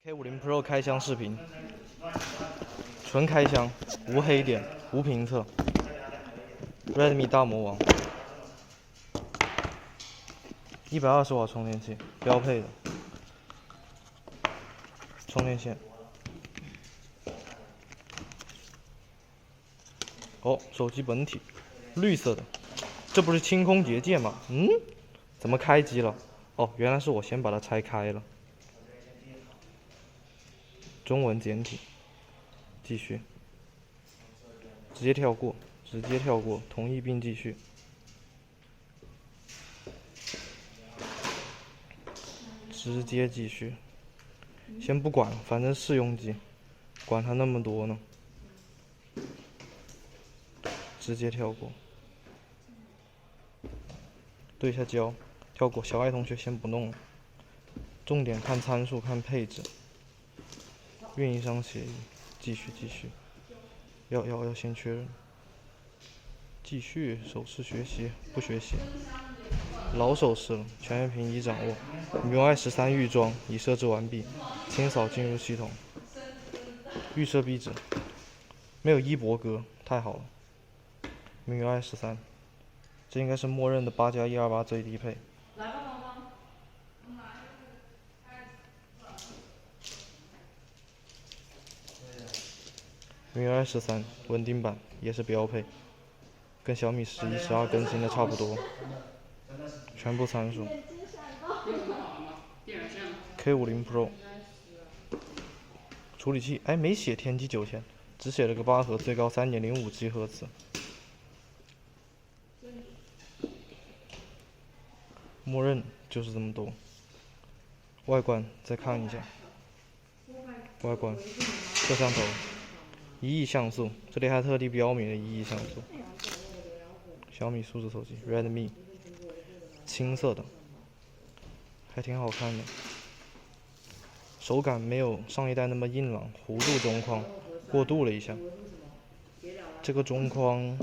K50 Pro 开箱视频，纯开箱，无黑点，无评测。Redmi 大魔王，120瓦充电器，标配的。充电线。哦，手机本体，绿色的，这不是清空结界吗？怎么开机了？哦，原来是我先把它拆开了。中文简体，继续，直接跳过，同意并继续。直接继续，先不管了，反正试用机，管它那么多呢。直接跳过，对一下焦，跳过。小爱同学先不弄了，重点看参数，看配置。运营商协议，继续，要先确认。继续，手势学习，不学习。老手势了，全面屏已掌握。MIUI 13预装已设置完毕，清扫进入系统。预设壁纸，没有一博格，太好了。MIUI 13，这应该是默认的8+128最低配。MIUI 13稳定版也是标配，跟小米11、12更新的差不多。全部参数。K50 Pro 处理器，没写天玑9000，只写了个8核，最高3.05G 赫兹。默认就是这么多。外观再看一下，外观摄像头1亿像素，这里还特地标明了1亿像素。小米数字手机 Redmi， 青色的，还挺好看的。手感没有上一代那么硬朗，弧度中框过渡了一下。这个中框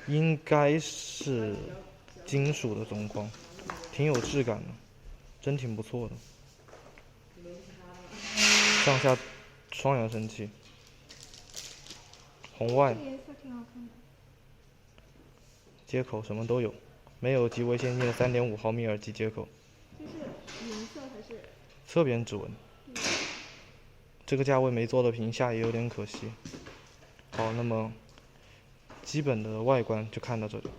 应该是金属的中框，挺有质感的，真挺不错的。上下双扬声器，红外，接口什么都有，没有极为先进的3.5毫米耳机接口。这是银色还是？侧边指纹。这个价位没做的屏下也有点可惜。好，那么基本的外观就看到这里。